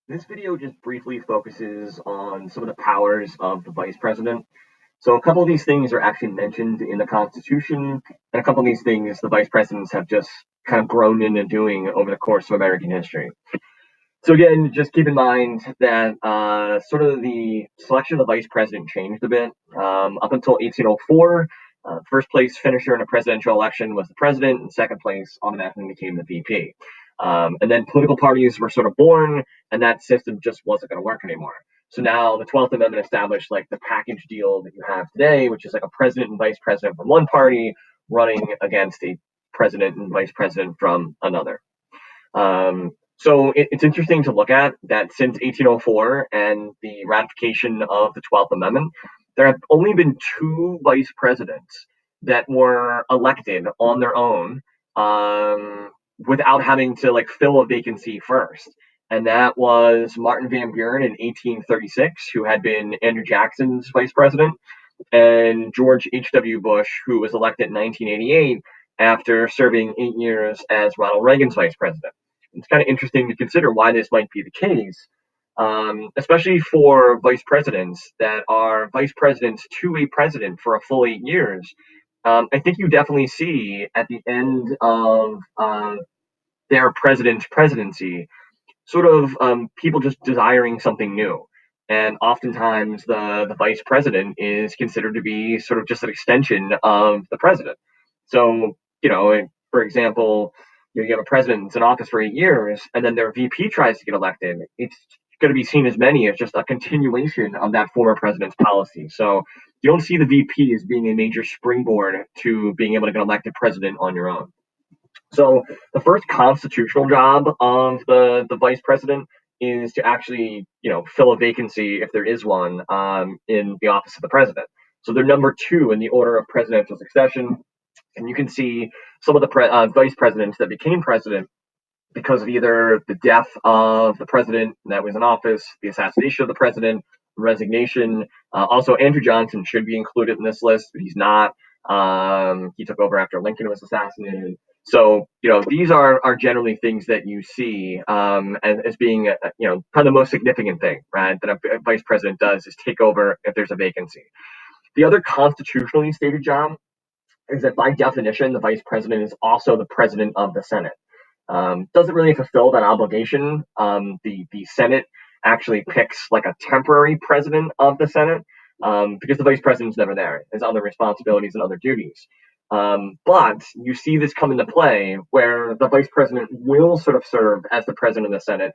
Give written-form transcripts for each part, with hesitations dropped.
This video just briefly focuses on some of the powers of the vice president. So a couple of these things are actually mentioned in the Constitution, and a couple of these things the vice presidents have just kind of grown into doing over the course of American history. So again, just keep in mind that sort of the selection of the vice president changed a bit. Up until 1804, first place finisher in a presidential election was the president, and second place automatically became the VP. And then political parties were sort of born, and that system just wasn't going to work anymore. So now the 12th Amendment established like the package deal that you have today, which is like a president and vice president from one party running against a president and vice president from another. So it's interesting to look at that since 1804 and the ratification of the 12th Amendment, there have only been two vice presidents that were elected on their own without having to like fill a vacancy first. And that was Martin Van Buren in 1836, who had been Andrew Jackson's vice president, and George H.W. Bush, who was elected in 1988 after serving 8 years as Ronald Reagan's vice president. It's kind of interesting to consider why this might be the case, especially for vice presidents that are vice presidents to a president for a full 8 years. I think you definitely see at the end of their president's presidency sort of people just desiring something new. And oftentimes the vice president is considered to be sort of just an extension of the president. So, for example, you have a president that's in office for 8 years, and then their VP tries to get elected. It's going to be seen as many as just a continuation of that former president's policy. So you don't see the VP as being a major springboard to being able to get elected president on your own. So the first constitutional job of the vice president is to actually, fill a vacancy if there is one in the office of the president. So they're number two in the order of presidential succession. And you can see some of the vice presidents that became president because of either the death of the president that was in office, the assassination of the president, resignation. Also, Andrew Johnson should be included in this list, but he's not. He took over after Lincoln was assassinated. So, these are generally things that you see as being, kind of the most significant thing, right, that a vice president does is take over if there's a vacancy. The other constitutionally stated job is that by definition, the vice president is also the president of the Senate. Doesn't really fulfill that obligation. The Senate actually picks like a temporary president of the Senate because the vice president's never there. There's other responsibilities and other duties. But you see this come into play where the vice president will sort of serve as the president of the Senate,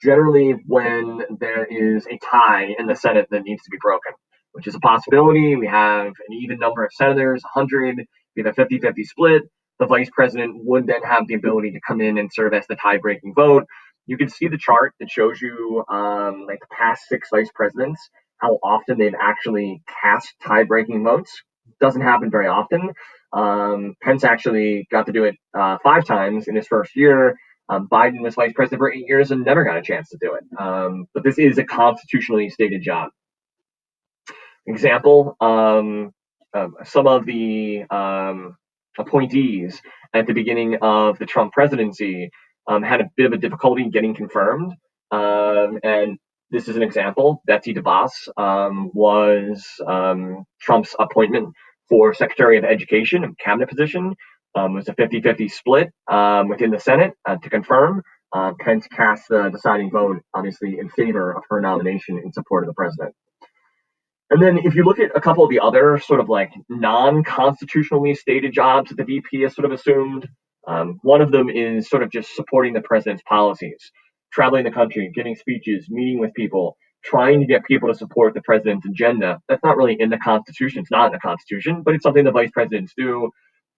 generally when there is a tie in the Senate that needs to be broken, which is a possibility. We have an even number of senators, 100, we have a 50-50 split. The vice president would then have the ability to come in and serve as the tie-breaking vote. You can see the chart that shows you like the past six vice presidents, how often they've actually cast tie-breaking votes. Doesn't happen very often. Pence actually got to do it 5 times in his first year. Biden was vice president for 8 years and never got a chance to do it. But this is a constitutionally stated job. Example, some of the appointees at the beginning of the Trump presidency had a bit of a difficulty getting confirmed. And this is an example. Betsy DeVos was Trump's appointment for Secretary of Education, a cabinet position. It was a 50-50 split within the Senate to confirm. Pence cast the deciding vote, obviously, in favor of her nomination in support of the president. And then if you look at a couple of the other sort of like non-constitutionally stated jobs that the VP has sort of assumed, one of them is sort of just supporting the president's policies, traveling the country, giving speeches, meeting with people, trying to get people to support the president's agenda. That's not really in the Constitution. It's not in the Constitution, but it's something the vice presidents do.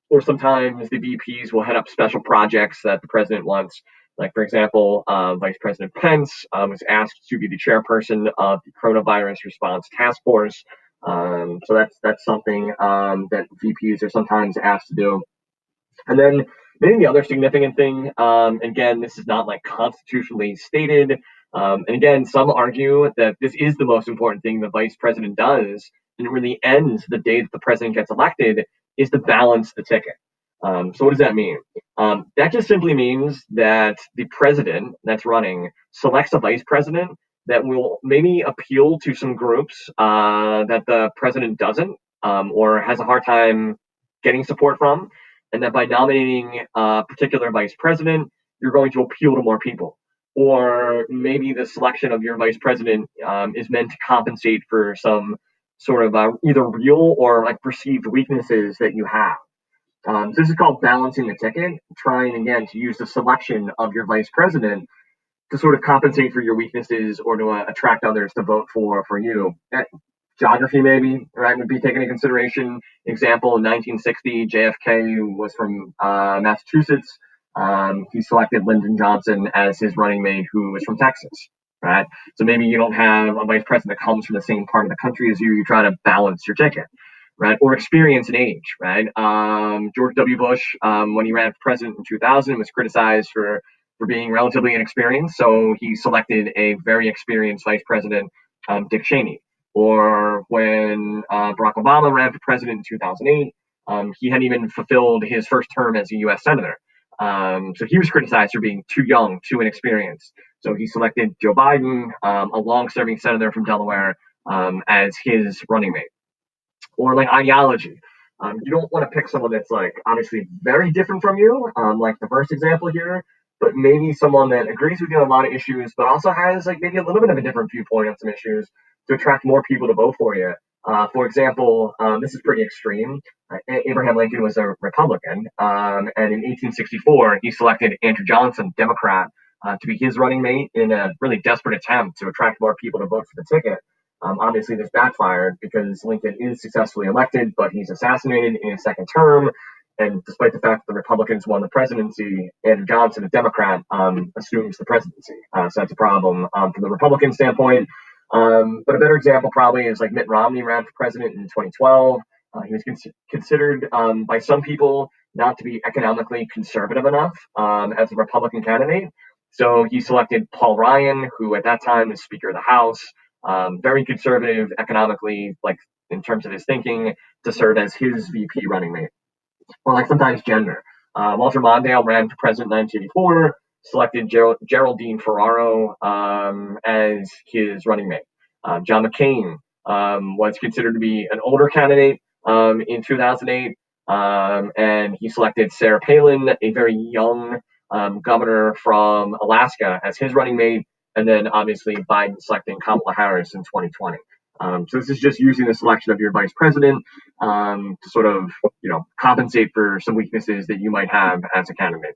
Or sometimes the VPs will head up special projects that the president wants. Like, for example, Vice President Pence was asked to be the chairperson of the Coronavirus Response Task Force. So that's something that VPs are sometimes asked to do. And then maybe the other significant thing, again, this is not like constitutionally stated. And again, some argue that this is the most important thing the vice president does, and it really ends the day that the president gets elected, is to balance the ticket. So what does that mean? That just simply means that the president that's running selects a vice president that will maybe appeal to some groups that the president doesn't, or has a hard time getting support from, and that by nominating a particular vice president, you're going to appeal to more people. Or maybe the selection of your vice president is meant to compensate for some sort of either real or like perceived weaknesses that you have. So this is called balancing the ticket, trying again to use the selection of your vice president to sort of compensate for your weaknesses or to attract others to vote for you. Geography maybe right would be taken into consideration. Example: in 1960, JFK was from Massachusetts. He selected Lyndon Johnson as his running mate, who was from Texas. Right. So maybe you don't have a vice president that comes from the same part of the country as you. You try to balance your ticket, right? Or experience and age, right? George W. Bush, when he ran for president in 2000, was criticized for being relatively inexperienced. So he selected a very experienced vice president, Dick Cheney. Or when Barack Obama ran for president in 2008, he hadn't even fulfilled his first term as a U.S. senator. So he was criticized for being too young, too inexperienced. So he selected Joe Biden, a long-serving senator from Delaware, as his running mate. Or like ideology. You don't want to pick someone that's like obviously very different from you, like the first example here, but maybe someone that agrees with you on a lot of issues, but also has like maybe a little bit of a different viewpoint on some issues to attract more people to vote for you. For example, this is pretty extreme. Abraham Lincoln was a Republican, and in 1864 he selected Andrew Johnson, Democrat, to be his running mate in a really desperate attempt to attract more people to vote for the ticket. Obviously, this backfired because Lincoln is successfully elected, but he's assassinated in his second term. And despite the fact that the Republicans won the presidency, Andrew Johnson, a Democrat, assumes the presidency. So that's a problem from the Republican standpoint. But a better example probably is like Mitt Romney ran for president in 2012. He was considered by some people not to be economically conservative enough as a Republican candidate. So he selected Paul Ryan, who at that time was Speaker of the House, very conservative economically, like in terms of his thinking, to serve as his VP running mate. Or like sometimes gender. Walter Mondale ran for president in 1984, selected Geraldine Ferraro as his running mate. John McCain was considered to be an older candidate in 2008, and he selected Sarah Palin, a very young governor from Alaska, as his running mate. And then obviously Biden selecting Kamala Harris in 2020. So this is just using the selection of your vice president to sort of, compensate for some weaknesses that you might have as a candidate.